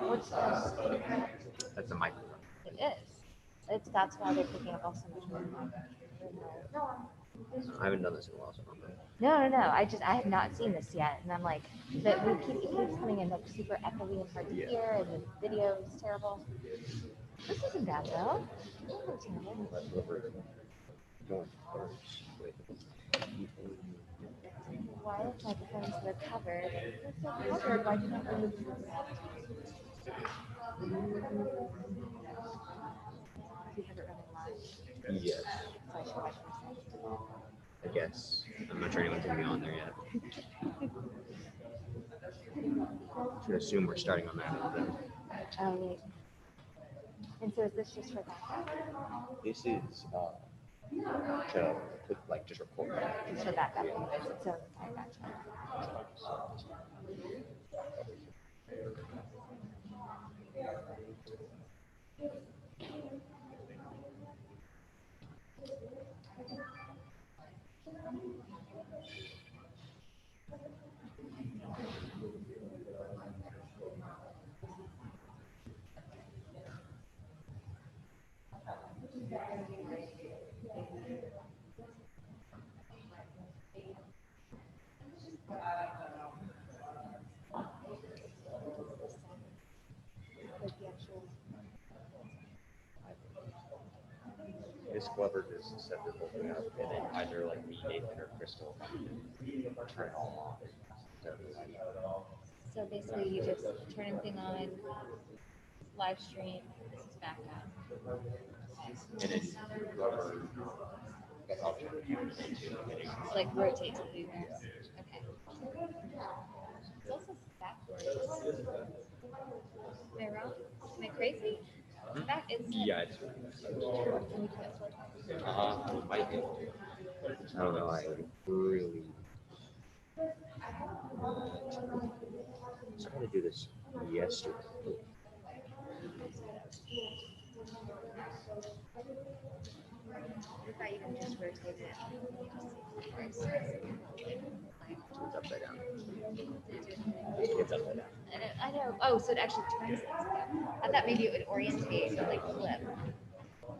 What's this? That's a microphone. It is. That's why they're picking up all so much more. I haven't done this in a while, so I don't know. No. I have not seen this yet, and I'm like, it keeps coming in like super echoey and hard to hear, and the video is terrible. This isn't bad though. It's not terrible. Wireless microphones that are covered. They're so covered. Why do you not remove them? Do you have it running live? Yes, So I should watch what you're I guess. I'm not sure anyone's gonna be on there yet. Should assume we're starting on that. saying. Oh, wait. And so is this just for that? This is to put like just record. Just for that. So I gotcha. Like the actual. Miss Glover is set this whole thing up, and then either like me, Nathan, or Crystal turn it all off. So basically, you just turn everything on, live stream. This is back up. And then whoever gets option So like rotate to do this. Okay. It's also backwards. Am I wrong? Am I crazy? That is. Yeah, it's Can we do that for might be. I don't know. I really started to do this yesterday. I thought you can just rotate it. It's upside down. It's upside down. I know. Oh, so it actually turns things. I thought maybe it would orientate or like flip.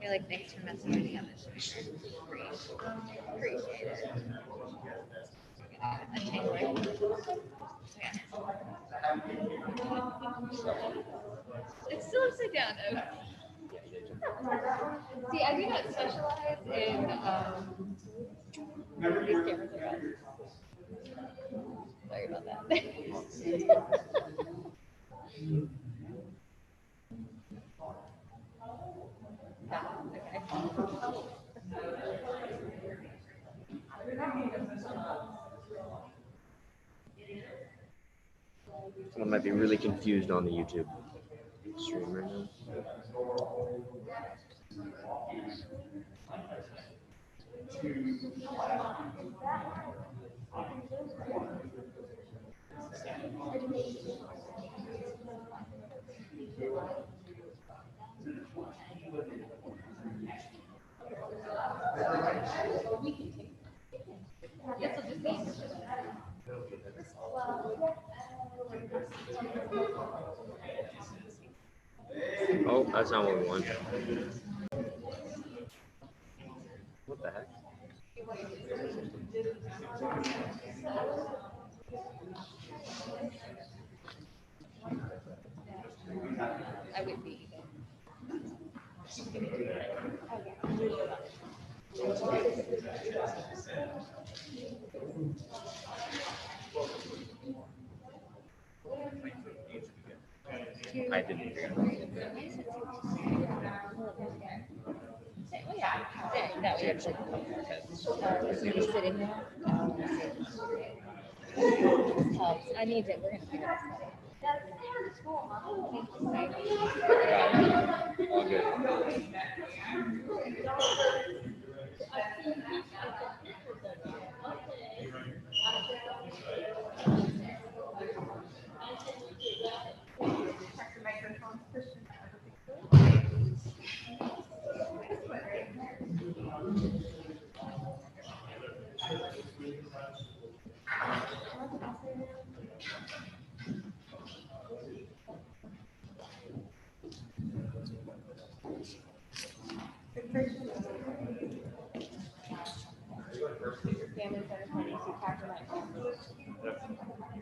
You're like, thanks for messing with me on this. Appreciate it. Untangling. Okay. It's still upside down though. See, I do not specialize in these cameras are up. Sorry about that. Someone might be really confused on the YouTube stream right now. Oh, that's not what we want. What the heck? I would be. I didn't figure it Oh, yeah. There, that way it's like, so you're sitting there. This helps. I need it. We're going to figure this out. out. All good.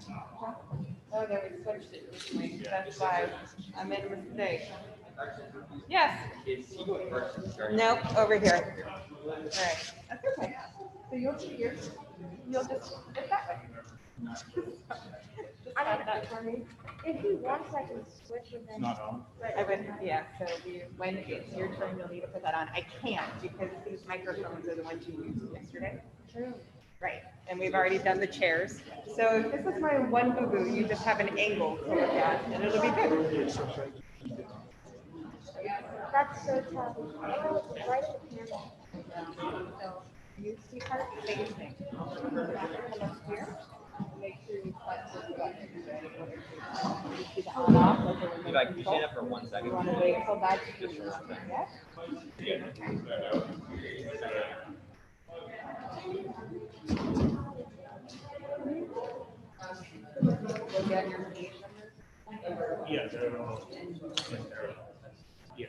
Oh, no, we switched it recently. That's why I made a mistake. Yes. Nope, over here. All right. That's okay. So you'll see yours. You'll just, it's that way. I mean, that for me. If he wants, I can switch with him. I would, yeah, so when it's your turn, you'll need to put that on. I can't because these microphones are the ones you used yesterday. True. Right, and we've already done the chairs. So if this is my one boo-boo, you just have an angle to look at, and it'll be good. That's so tough. Oh, it's right at the camera. So you see her facing. Come up here. Make sure you flex this button. You see the on-off, like the remote Like, you control. stand up for 1 second. You want to wait until that's Just for 1 second. yeah? We'll get your page numbers. Yeah, they're all. Yeah.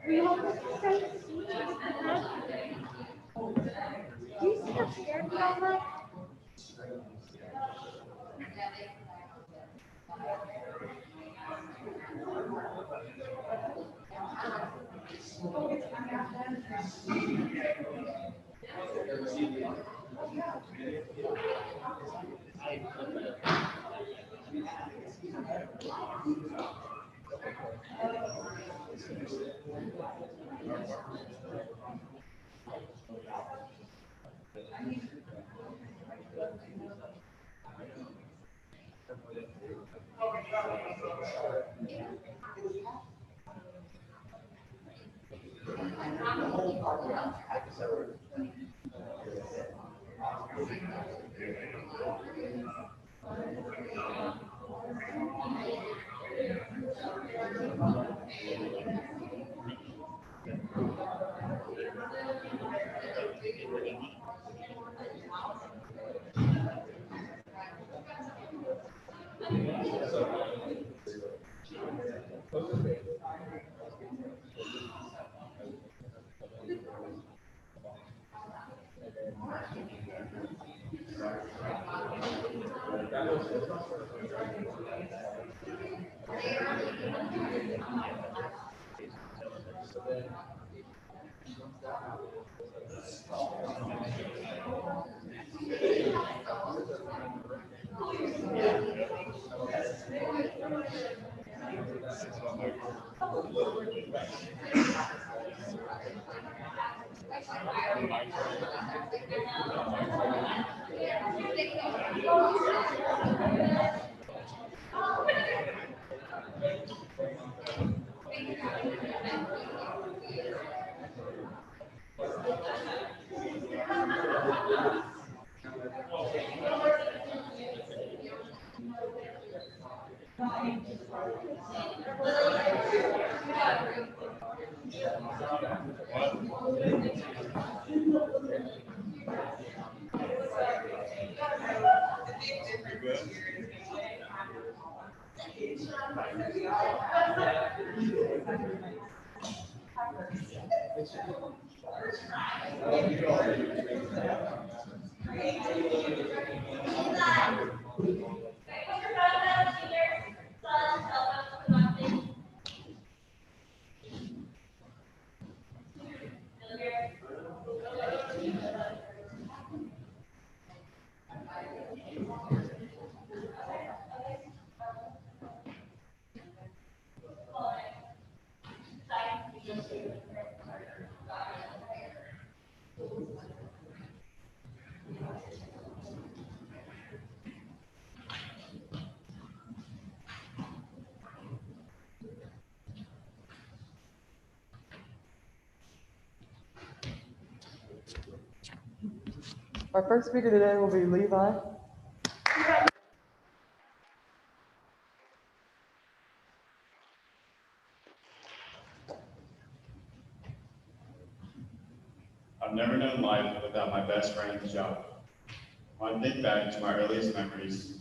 We all look so sweet. Do you see how scared we all look? Our first speaker today will be Levi. I've never known life without my best friend's job. When I think back to my earliest memories,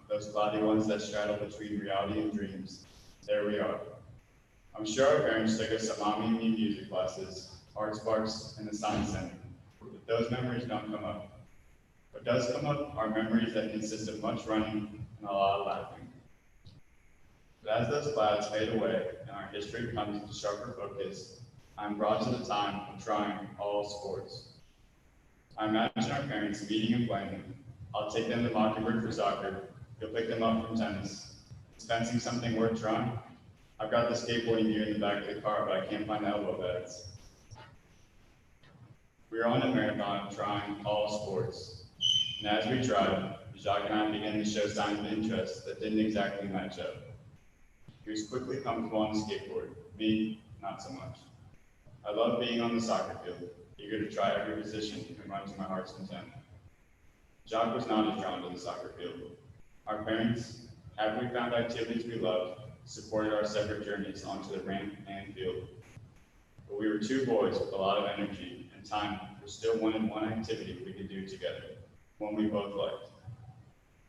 those cloudy ones that straddle between reality and dreams, there we are. I'm sure our parents took us to mommy and me music classes, art sparks, and the science center, but those memories don't come up. What does come up are memories that consist of much running and a lot of laughing. But as those clouds fade away and our history comes into sharper focus, I'm brought to the time of trying all sports. I imagine our parents meeting and playing. I'll take them to Mockingbird for soccer. You'll pick them up from tennis. Is fencing something worth trying? I've got the skateboarding gear in the back of the car, but I can't find the elbow pads. We are on a marathon of trying all sports. And as we tried, Jacques and I began to show signs of interest that didn't exactly match up. He was quickly comfortable on the skateboard, me, not so much. I love being on the soccer field, eager to try every position and run to my heart's content. Jacques was not as drawn to the soccer field. Our parents, happily found activities we loved, supported our separate journeys onto the ramp and field. But we were two boys with a lot of energy and time who still wanted one activity we could do together, one we both liked.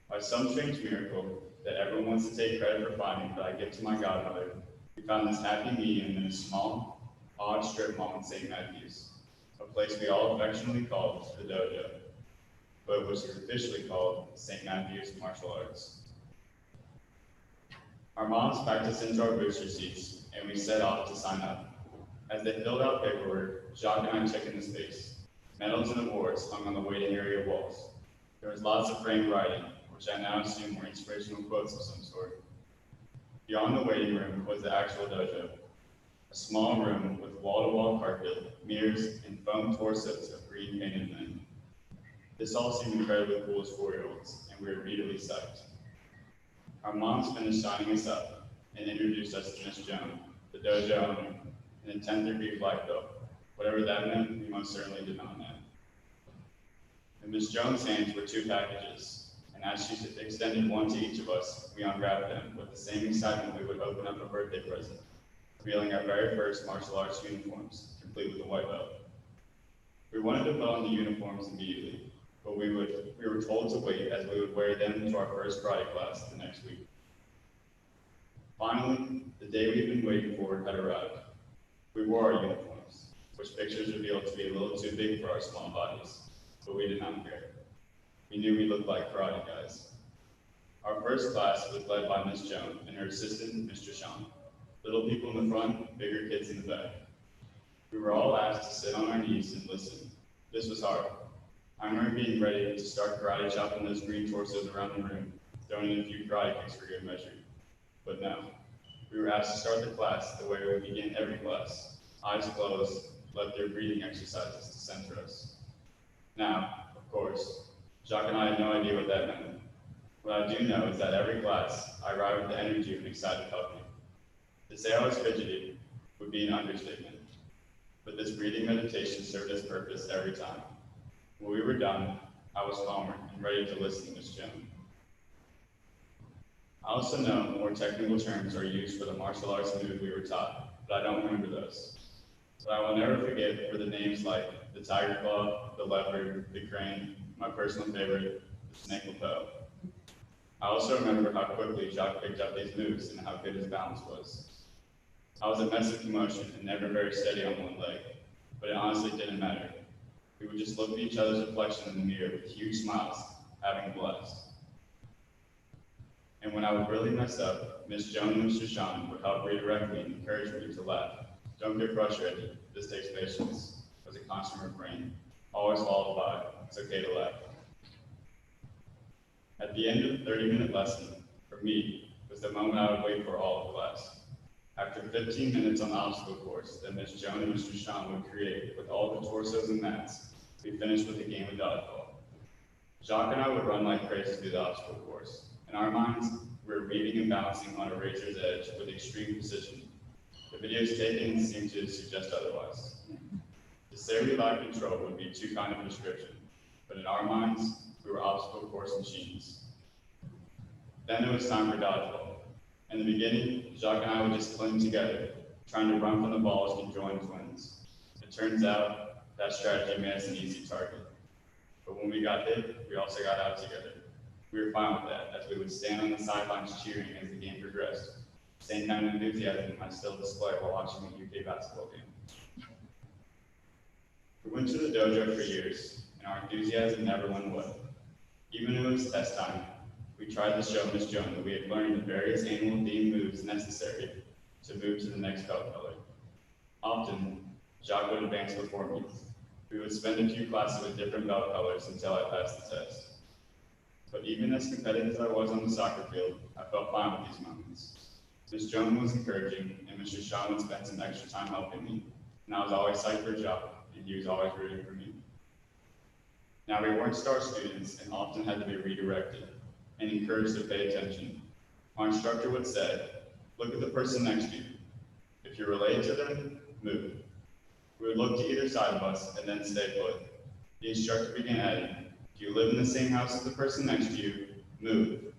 By some strange miracle that everyone wants to take credit for finding that I give to my godmother, we found this happy medium in a small, odd strip mall in St. Matthews, a place we all affectionately called the dojo, but which is officially called St. Matthews Martial Arts. Our moms packed us into our booster seats, and we set off to sign up. As they filled out paperwork, Jacques and I checked in the space. Medals and awards hung on the waiting area walls. There was lots of framed writing, which I now assume were inspirational quotes of some sort. Beyond the waiting room was the actual dojo, a small room with wall-to-wall carpet, mirrors, and foam torsos of green painted men. This all seemed incredibly cool as 4-year-olds, and we were immediately psyched. Our moms finished signing us up and introduced us to Miss Joan, the dojo owner, and a 10th-degree black belt. Whatever that meant, we most certainly did not know. In Miss Joan's hands were 2 packages, and as she extended one to each of us, we unwrapped them with the same excitement we would open up a birthday present, revealing our very first martial arts uniforms, complete with a white belt. We wanted to put on the uniforms immediately, but we were told to wait as we would wear them to our first karate class the next week. Finally, the day we've been waiting for had arrived. We wore our uniforms, which pictures revealed to be a little too big for our small bodies, but we did not care. We knew we looked like karate guys. Our first class was led by Miss Joan and her assistant, Mr. Sean. Little people in the front, bigger kids in the back. We were all asked to sit on our knees and listen. This was hard. I remember being ready to start karate chopping those green torsos around the room, throwing in a few karate kicks for good measure. But no, We were asked to start the class the way we begin every class, eyes closed, left their breathing exercises to center us. Now, of course, Jacques and I had no idea what that meant. What I do know is that every class, I arrived with the energy of an excited puppy. To say I was fidgety would be an understatement, but this breathing meditation served its purpose every time. When we were done, I was calmer and ready to listen to Miss Joan. I also know more technical terms are used for the martial arts move we were taught, but I don't remember those. What I will never forget were the names like the tiger claw, the leopard, the crane, my personal favorite, the snake lapel. I also remember how quickly Jacques picked up these moves and how good his balance was. I was a mess of commotion and never very steady on one leg, but it honestly didn't matter. We would just look at each other's reflection in the mirror with huge smiles, having a blast. And when I would really mess up, Miss Joan and Mr. Sean would help redirect me and encourage me to laugh. Don't get frustrated, this takes patience, was a constant refrain, always followed by, it's okay to laugh. At the end of the 30-minute lesson, for me, was the moment I would wait for all of class. After 15 minutes on the obstacle course that Miss Joan and Mr. Sean would create with all the torsos and mats, we finished with a game of dodgeball. Jacques and I would run like crazy through the obstacle course. In our minds, we were weaving and balancing on a razor's edge with extreme precision. The videos taken seem to suggest otherwise. To say we lacked control would be too kind of a description, but in our minds, we were obstacle course machines. Then it was time for dodgeball. In the beginning, Jacques and I would just cling together, trying to run from the balls to join twins. It turns out that strategy made us an easy target. But when we got hit, we also got out together. We were fine with that, as we would stand on the sidelines cheering as the game progressed. Same kind of enthusiasm I still display while watching a UK basketball game. We went to the dojo for years, and our enthusiasm never went away. Even when it was test time, we tried to show Miss Joan that we had learned the various annual theme moves necessary to move to the next belt color. Often, Jacques would advance before me. We would spend a few classes with different belt colors until I passed the test. But even as competitive as I was on the soccer field, I felt fine with these moments. Miss Joan was encouraging, and Mr. Sean would spend some extra time helping me, and I was always psyched for Jacques, and he was always rooting for me. Now, we weren't star students and often had to be redirected and encouraged to pay attention. Our instructor would say, look at the person next to you. If you're related to them, move. We would look to either side of us and then stay put. The instructor began adding, if you live in the same house as the person next to you, move.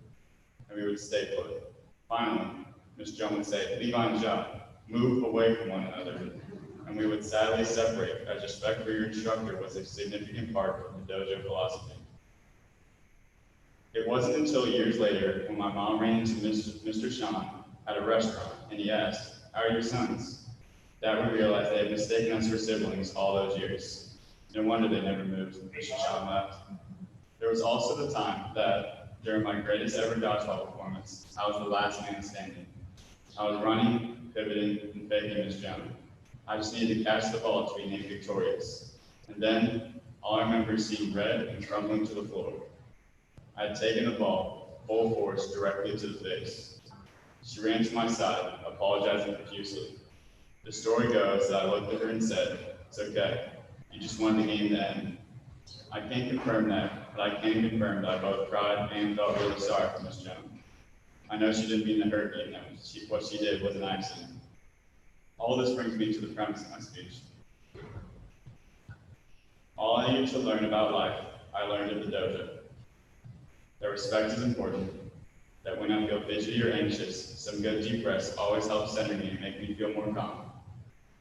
And we would stay put. Finally, Miss Joan would say, Levi and Jacques, move away from one another. And we would sadly separate, as respect for your instructor was a significant part of the dojo philosophy. It wasn't until years later when my mom ran into Mr. Sean at a restaurant and he asked, how are your sons? That we realized they had mistaken us for siblings all those years. No wonder they never moved when Mr. Sean left. There was also the time that, during my greatest ever dodgeball performance, I was the last man standing. I was running, pivoting, and faking Miss Joan. I just needed to catch the ball to be named victorious. And then, all I remember is seeing red and crumbling to the floor. I had taken the ball, full force, directly to the face. She ran to my side, apologizing profusely. The story goes that I looked at her and said, it's okay, you just wanted the game to end. I can't confirm that, but I can confirm that I both cried and felt really sorry for Miss Joan. I know she didn't mean to hurt me, and what she did was an accident. All this brings me to the premise of my speech. All I needed to learn about life, I learned at the dojo. That respect is important, that when I feel fidgety or anxious, some good deep breaths always help center me and make me feel more calm.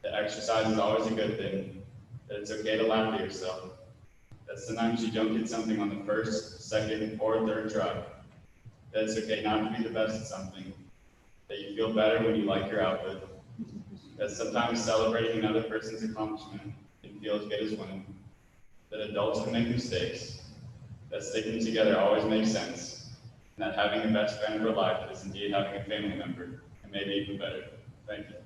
That exercise is always a good thing, that it's okay to laugh at yourself, that sometimes you don't get something on the first, second, or third try, that it's okay not to be the best at something, that you feel better when you like your outfit, that sometimes celebrating another person's accomplishment can feel as good as winning, that adults can make mistakes, that sticking together always makes sense, and that having a best friend for life is indeed having a family member, and maybe even better. Thank you.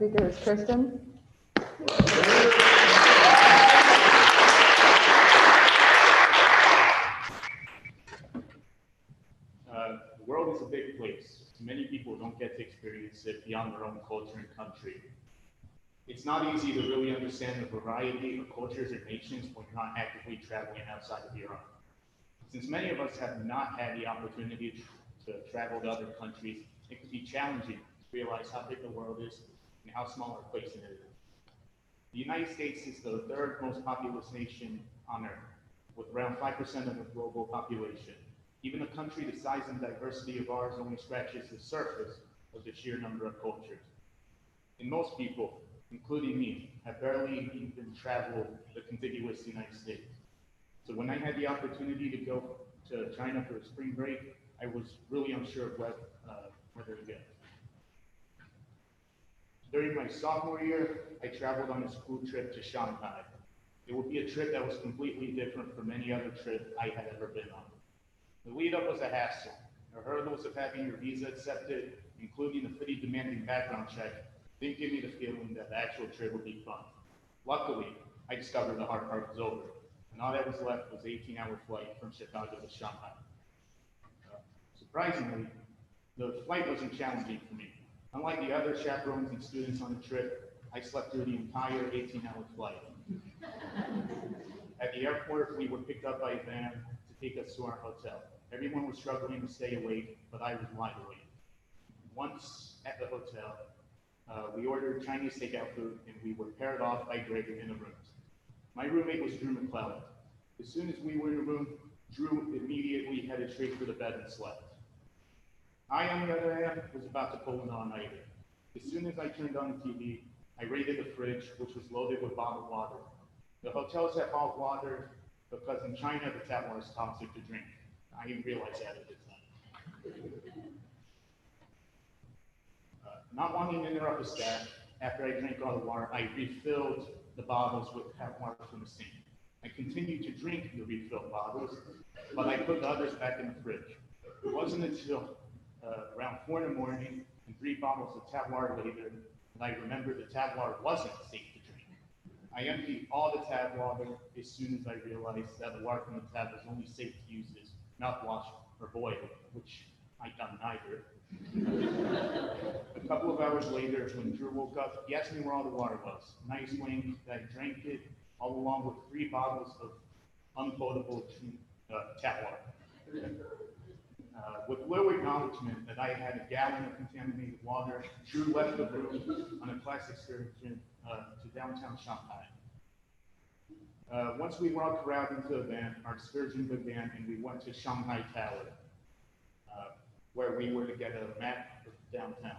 speaker is Kristen. The world is a big place. Many people don't get to experience it beyond their own culture and country. It's not easy to really understand the variety of cultures and nations when you're not actively traveling outside of your own. Since many of us have not had the opportunity to travel to other countries, it can be challenging to realize how big the world is and how small our place in it is. The United States is the third most populous nation on Earth, with around 5% of the global population. Even a country the size and diversity of ours only scratches the surface of the sheer number of cultures. And most people, including me, have barely even traveled the contiguous United States. So when I had the opportunity to go to China for a spring break, I was really unsure of whether to go. During my sophomore year, I traveled on a school trip to Shanghai. It would be a trip that was completely different from any other trip I had ever been on. The lead up was a hassle. The hurdles of having your visa accepted, including a pretty demanding background check, didn't give me the feeling that the actual trip would be fun. Luckily, I discovered the hard part was over, and all that was left was an 18-hour flight from Chicago to Shanghai. Surprisingly, the flight wasn't challenging for me. Unlike the other chaperones and students on the trip, I slept through the entire 18-hour flight. At the airport, we were picked up by a van to take us to our hotel. Everyone was struggling to stay awake, but I was wide awake. Once at the hotel, we ordered Chinese takeout food, and we were paired off by Greg in the rooms. My roommate was Drew McClellan. As soon as we were in the room, Drew immediately headed straight for the bed and slept. I, on the other hand, was about to pull an all-nighter. As soon as I turned on the TV, I raided the fridge, which was loaded with bottled water. The hotels have bottled water because in China, the tap water is toxic to drink. I didn't realize that at the time. Not wanting to interrupt the staff, after I drank all the water, I refilled the bottles with tap water from the sink. I continued to drink the refilled bottles, but I put the others back in the fridge. It wasn't until around 4 in the morning and 3 bottles of tap water later that I remembered the tap water wasn't safe to drink. I emptied all the tap water as soon as I realized that the water from the tap was only safe to use as mouthwash or boil, which I'd done neither. A couple of hours later, when Drew woke up, he asked me where all the water was, and I explained that I drank it all along with 3 bottles of unpotable tap water. With little acknowledgement that I had a gallon of contaminated water, Drew left the room on a class excursion to downtown Shanghai. Once we walked around into the van, our excursion began, and we went to Shanghai Tower, where we were to get a map of downtown.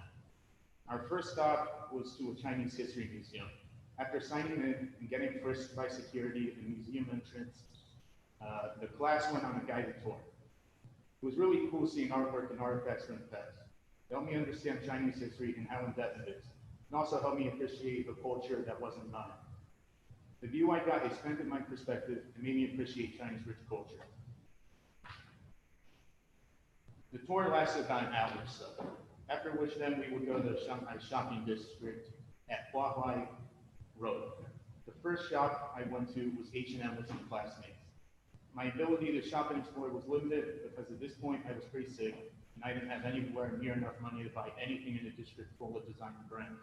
Our first stop was to a Chinese history museum. After signing in and getting frisked by security at the museum entrance, the class went on a guided tour. It was really cool seeing artwork and artifacts from the past. It helped me understand Chinese history and how in-depth it is, and also helped me appreciate a culture that wasn't mine. The view I got expanded my perspective and made me appreciate Chinese rich culture. The tour lasted about an hour or so, after which then we would go to the Shanghai shopping district at Huahuai Road. The first shop I went to was H&M with some classmates. My ability to shop and explore was limited because at this point I was pretty sick and I didn't have anywhere near enough money to buy anything in a district full of designer brands.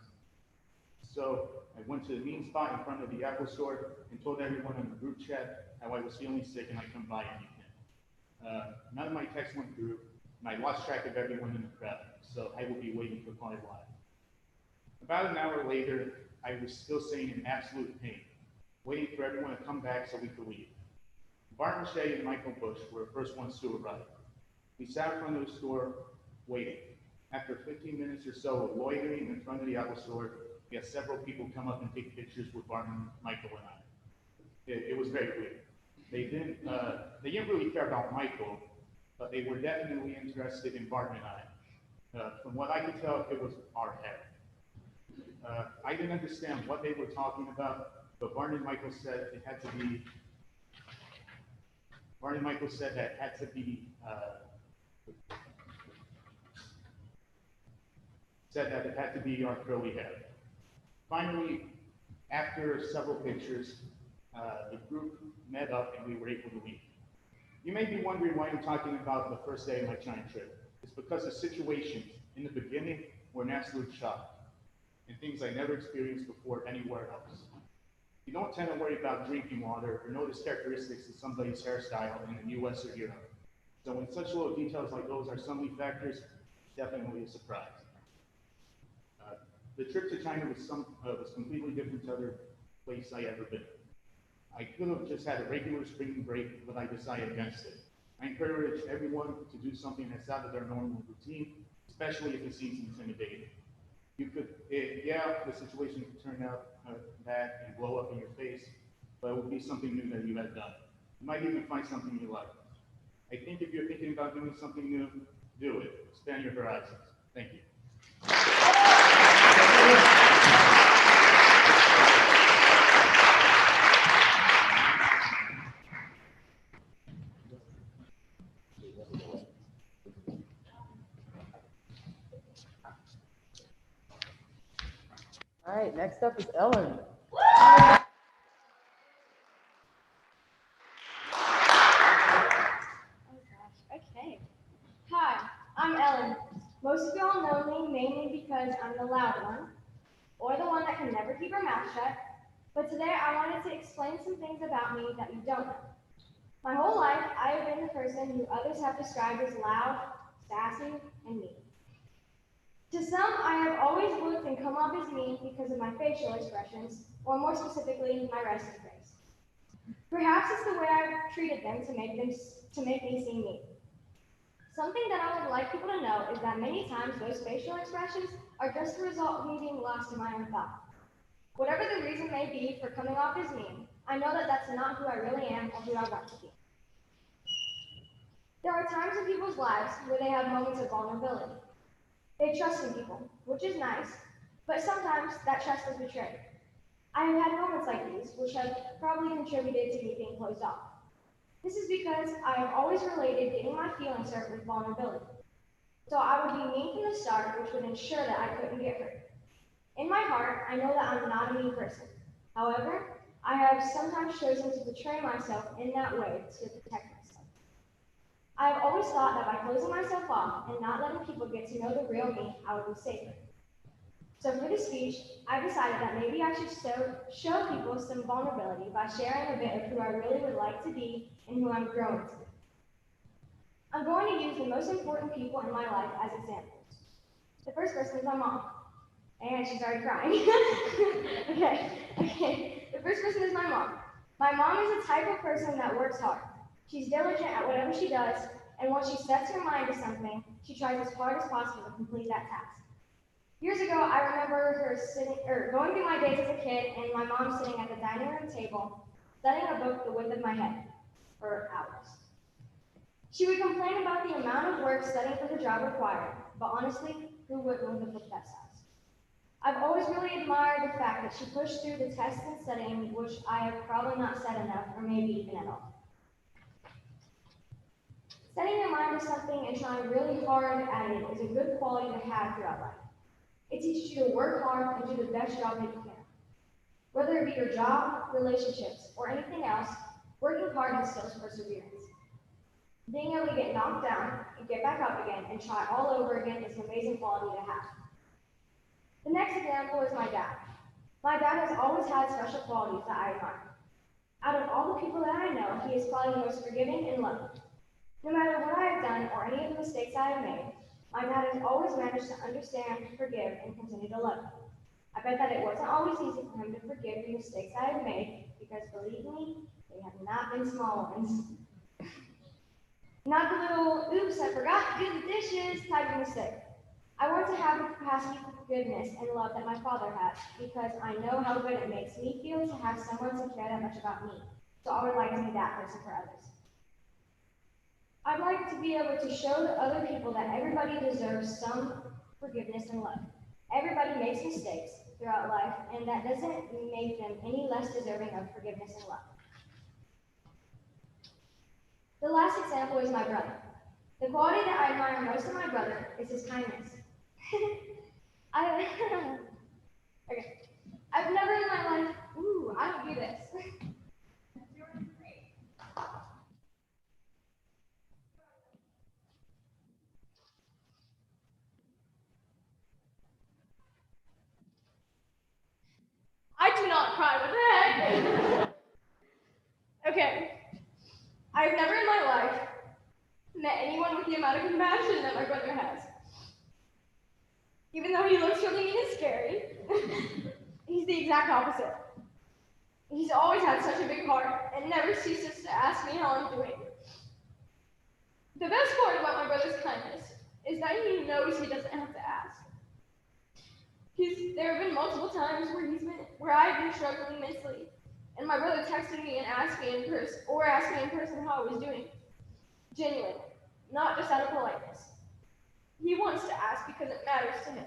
So I went to the mean spot in front of the Apple store and told everyone in the group chat how I was feeling sick and I couldn't buy anything. None of my texts went through, and I lost track of everyone in the crowd, so I will be waiting for quite a while. About an hour later, I was still sitting in absolute pain, waiting for everyone to come back so we could leave. Barton Shea and Michael Bush were the first ones to arrive. We sat in front of the store, waiting. After 15 minutes or so of loitering in front of the Apple store, we had several people come up and take pictures with Barton, Michael, and I. It was very weird. They didn't really care about Michael, but they were definitely interested in Barton and I. From what I could tell, it was our hair. I didn't understand what they were talking about, but Barton and Michael said it had to be. Barton and Michael said that it had to be. Said that it had to be our curly hair. Finally, after several pictures, the group met up and we were able to leave. You may be wondering why I'm talking about the first day of my China trip. It's because the situations in the beginning were an absolute shock and things I never experienced before anywhere else. You don't tend to worry about drinking water or notice characteristics of somebody's hairstyle in the US or Europe. So when such little details like those are suddenly factors, it's definitely a surprise. The trip to China was completely different to other places I ever been. I could have just had a regular spring break, but I decided against it. I encourage everyone to do something that's out of their normal routine, especially if it seems intimidating. Yeah, the situation could turn out bad and blow up in your face, but it would be something new that you had done. You might even find something you like. I think if you're thinking about doing something new, do it. Expand your horizons. Thank you. All right, next up is Ellen. Okay. Hi, I'm Ellen. Most of y'all know me mainly because I'm the loud one, or the one that can never keep her mouth shut. But today I wanted to explain some things about me that you don't know. My whole life, I have been the person who others have described as loud, sassy, and mean. To some, I have always looked and come off as mean because of my facial expressions, or more specifically, my resting face. Perhaps it's the way I've treated them to make me seem mean. Something that I would like people to know is that many times those facial expressions are just the result of me being lost in my own thought. Whatever the reason may be for coming off as mean, I know that that's not who I really am or who I want to be. There are times in people's lives where they have moments of vulnerability. They trust in people, which is nice, but sometimes that trust is betrayed. I have had moments like these, which have probably contributed to me being closed off. This is because I have always related getting my feelings hurt with vulnerability. So I would be mean from the start, which would ensure that I couldn't get hurt. In my heart, I know that I'm not a mean person. However, I have sometimes chosen to betray myself in that way to protect myself. I have always thought that by closing myself off and not letting people get to know the real me, I would be safer. So for this speech, I decided that maybe I should show people some vulnerability by sharing a bit of who I really would like to be and who I'm growing to be. I'm going to use the most important people in my life as examples. The first person is my mom. And she's already crying. Okay. The first person is my mom. My mom is the type of person that works hard. She's diligent at whatever she does, and once she sets her mind to something, she tries as hard as possible to complete that task. Years ago, I remember her going through my days as a kid, and my mom sitting at the dining room table, studying a book the width of my head, for hours. She would complain about the amount of work studying for the job required, but honestly, who wouldn't with a book that size? I've always really admired the fact that she pushed through the tests and studying, which I have probably not said enough, or maybe even at all. Setting your mind to something and trying really hard at it is a good quality to have throughout life. It teaches you to work hard and do the best job that you can. Whether it be your job, relationships, or anything else, working hard instills perseverance. Being able to get knocked down and get back up again and try all over again is an amazing quality to have. The next example is my dad. My dad has always had special qualities that I admire. Out of all the people that I know, he is probably the most forgiving and loving. No matter what I have done or any of the mistakes I have made, my dad has always managed to understand, forgive, and continue to love me. I bet that it wasn't always easy for him to forgive the mistakes I have made, because believe me, they have not been small ones. Not the little, oops, I forgot to do the dishes type of mistake. I want to have the capacity for forgiveness and love that my father has, because I know how good it makes me feel to have someone to care that much about me. So I would like to be that person for others. I'd like to be able to show to other people that everybody deserves some forgiveness and love. Everybody makes mistakes throughout life, and that doesn't make them any less deserving of forgiveness and love. The last example is my brother. The quality that I admire most in my brother is his kindness. Okay. I've never in my life, I don't do this. I do not cry, what the heck? Okay, I've never in my life met anyone with the amount of compassion that my brother has. Even though he looks really mean and scary, he's the exact opposite. He's always had such a big heart and never ceases to ask me how I'm doing. The best part about my brother's kindness is that he knows he doesn't have to ask. There have been multiple times where I've been struggling mentally, and my brother texted me and asked me in person how I was doing. Genuine, not just out of politeness. He wants to ask because it matters to him.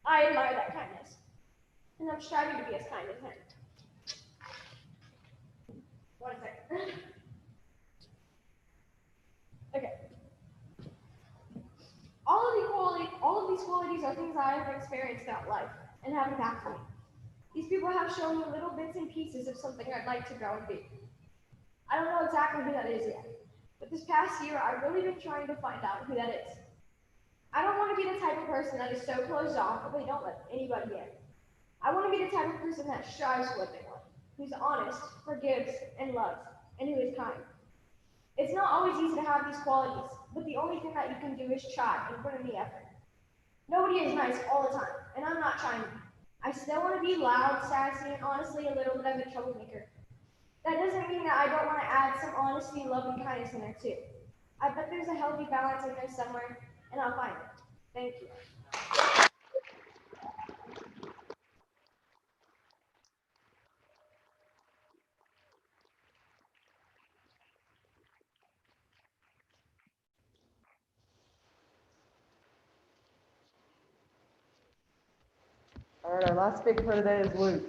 I admire that kindness, and I'm striving to be as kind as him. 1 second. Okay. All of these qualities are things I have experienced throughout life and have impacted me. These people have shown me little bits and pieces of something I'd like to grow and be. I don't know exactly who that is yet, but this past year I've really been trying to find out who that is. I don't want to be the type of person that is so closed off that they don't let anybody in. I want to be the type of person that strives for what they want, who's honest, forgives, and loves, and who is kind. It's not always easy to have these qualities, but the only thing that you can do is try and put in the effort. Nobody is nice all the time, and I'm not trying to be. I still want to be loud, sassy, and honestly a little bit of a troublemaker. That doesn't mean that I don't want to add some honesty, love, and kindness in there too. I bet there's a healthy balance in there somewhere, and I'll find it. Thank you. All right, our last speaker for today is Luke.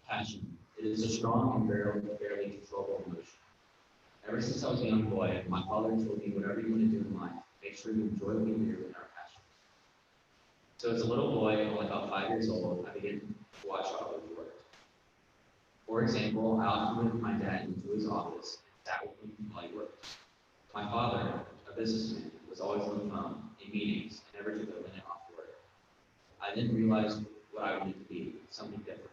Passion. It is a strong and barely controllable emotion. Ever since I was a young boy, my father told me whatever you want to do in life, make sure you enjoy what you do and are passionate. So as a little boy, only about 5 years old, I began to watch how he worked. For example, I often went with my dad into his office and sat with him while he worked. My father, a businessman, was always on the phone, in meetings, and never took a minute off work. I then realized what I wanted to be, something different.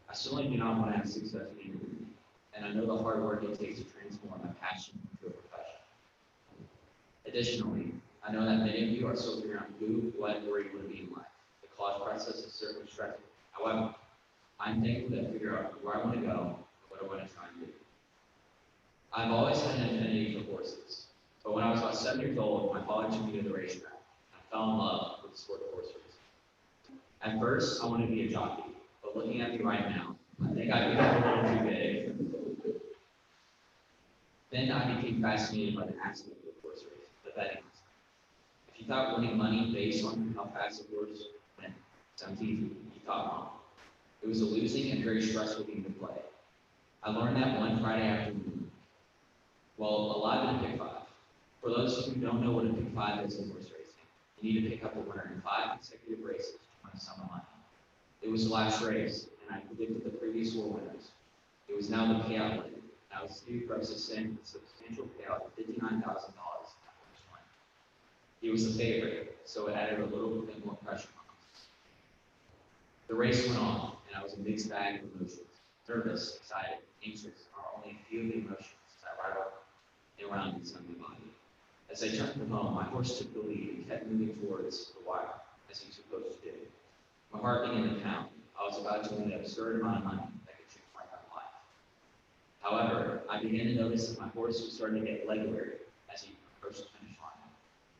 I certainly do not want to have success anymore, and I know the hard work it takes to transform my passion into a profession. Additionally, I know that many of you are still figuring out who, what, where you want to be in life. The college process is certainly stressful. However, I'm thankful to figure out where I want to go and what I want to try and do. I've always had an affinity for horses, but when I was about 7 years old, my father took me to the racetrack. I fell in love with the sport of horse racing. At first, I wanted to be a jockey. But looking at me right now, I think I became a little too big. Then I became fascinated by the aspect of horse racing, the betting aspect. If you thought winning money based on how fast a horse went sounds easy, you thought wrong. It was a losing and very stressful game to play. I learned that one Friday afternoon. Well, alive in a pick five. For those who don't know what a pick five is in horse racing, you need to pick up a winner in 5 consecutive races to win a sum of money. It was the last race, and I predicted the previous 4 winners. It was now the payout limit. I was due for a substantial payout of $59,000 in that first win. He was the favorite, so it added a little bit more pressure on us. The race went on, and I was a mixed bag of emotions. Nervous, excited, anxious are only a few of the emotions that rattled around inside my body. As I turned to home, my horse took the lead and kept moving towards the wire, as he was supposed to do. My heart began to pound. I was about to win an absurd amount of money that could change my life. However, I began to notice that my horse was starting to get leg weary as he approached the finish line.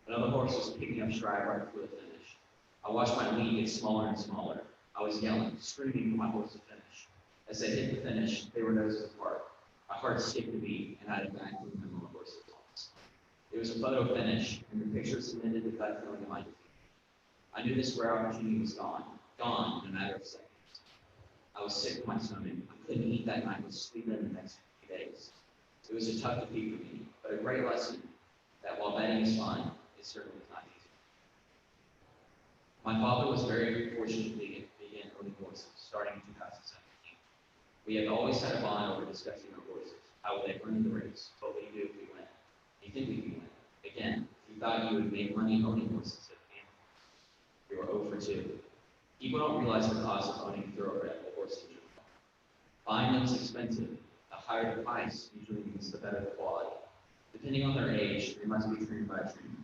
Another horse was picking up stride right before the finish. I watched my lead get smaller and smaller. I was yelling, screaming for my horse to finish. As they hit the finish, they were noses apart. My heart skipped a beat, and I had a bad feeling in my horse's arms. It was a photo finish, and the picture cemented the gut feeling of my defeat. I knew this rare opportunity was gone in a matter of seconds. I was sick to my stomach. I couldn't eat that night, was sleeping in the next few days. It was a tough defeat for me, but a great lesson that while betting is fun, it certainly is not My father was very fortunate to begin owning horses, starting in 2017. We have always had a bond over discussing our horses. How would they run the race? What would you do if we win? Do you think we can win? Again, if you thought you would make money owning horses at animals, you were 0 for 2. People don't realize the cost of owning a thoroughbred horse in general. Buying them is expensive. The higher the price usually means the better the quality. Depending on their age, they must be trained by a trainer.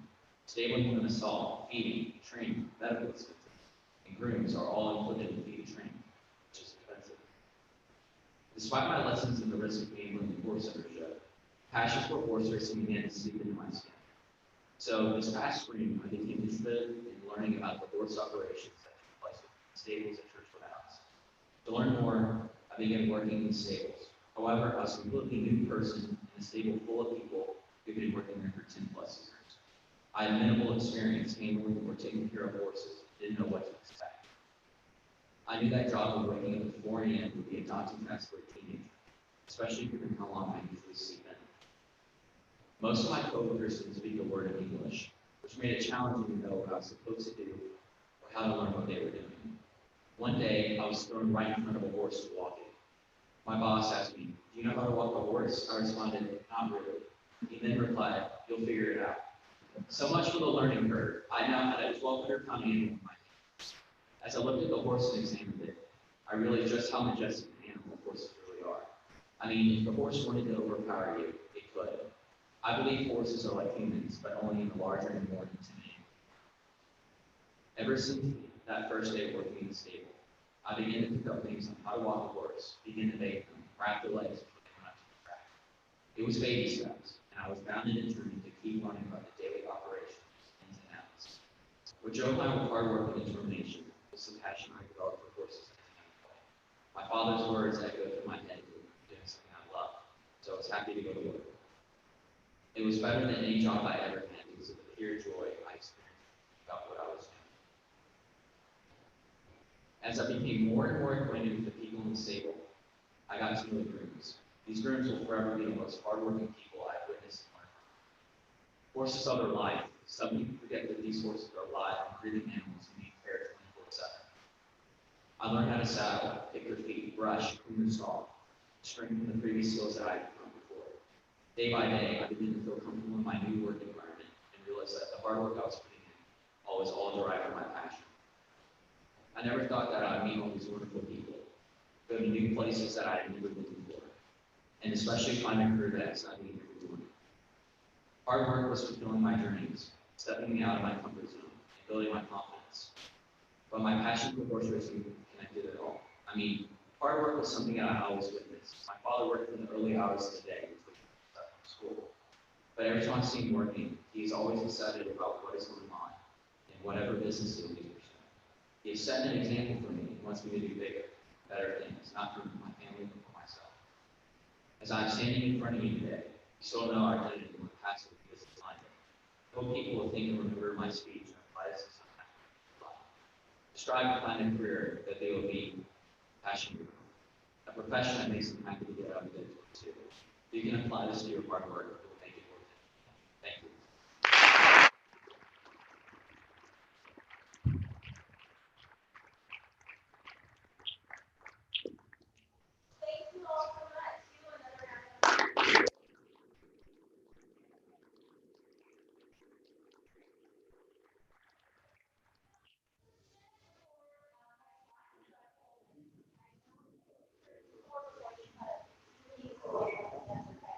Stabling them in a stall, feeding, training, medical expenses, and grooms are all included in feed and training, which is expensive. Despite my lessons in the risk of gambling and horse ownership, passion for horse racing began to seep into my skin. So this past spring, I became interested in learning about the horse operations that took place in stables at Churchwood House. To learn more, I began working in the stables. However, I was a completely new person in a stable full of people who had been working there for 10 plus years. I had minimal experience handling or taking care of horses, didn't know what to expect. I knew that job of waking up at 4 a.m. would be a daunting task for a teenager, especially given how long I usually sleep in. Most of my coworkers didn't speak a word of English, which made it challenging to know what I was supposed to do or how to learn what they were doing. One day, I was thrown right in front of a horse to walk it. My boss asked me, "Do you know how to walk a horse?" I responded, "Not really." He then replied, "You'll figure it out." So much for the learning curve. I now had a 1,200-pound animal in my hands. As I looked at the horse and examined it, I realized just how majestic an animal horses really are. I mean, if the horse wanted to overpower you, it could. I believe horses are like humans, but only in a larger and more intimidating. Ever since that first day working in the stable, I began to pick up things on how to walk a horse, begin to bait them, wrap their legs before they went up to the track. It was baby steps, and I was bound and determined to keep learning about the daily operations, ins and outs. What drove my hard work and determination was the passion I developed for horses as a young boy. My father's words echoed through my head, doing something I loved, so I was happy to go to work. It was better than any job I ever had because of the pure joy I experienced about what I was doing. As I became more and more acquainted with the people in the stable, I got to know the grooms. These grooms will forever be the most hardworking people I've witnessed and learned from. Horses are their life. Some people forget that these horses are live and breathing animals who need care 24/7. I learned how to saddle, pick their feet, brush, clean their stall, strengthen the previous skills that I had done before. Day by day, I began to feel comfortable in my new work environment and realized that the hard work I was putting in was all derived from my passion. I never thought that I'd meet all these wonderful people, go to new places that I had never been before, and especially find a career that excited me every morning. Hard work was fulfilling my dreams, stepping me out of my comfort zone, and building my confidence. But my passion for horse racing connected it all. I mean, hard work was something that I always witnessed. My father worked in the early hours of the day before he was from school. But every time I see him working, he's always excited about what is going on in whatever business he'll be pursuing. He has set an example for me and wants me to do bigger, better things, not for my family, but for myself. As I'm standing in front of you today, you still know our identity and what paths will be this line. I hope people will think and remember my speech and apply this to some kind of life. Strive to find a career that they will be passionate about, a profession that makes them happy to get out of bed to. You can apply this to your hard work.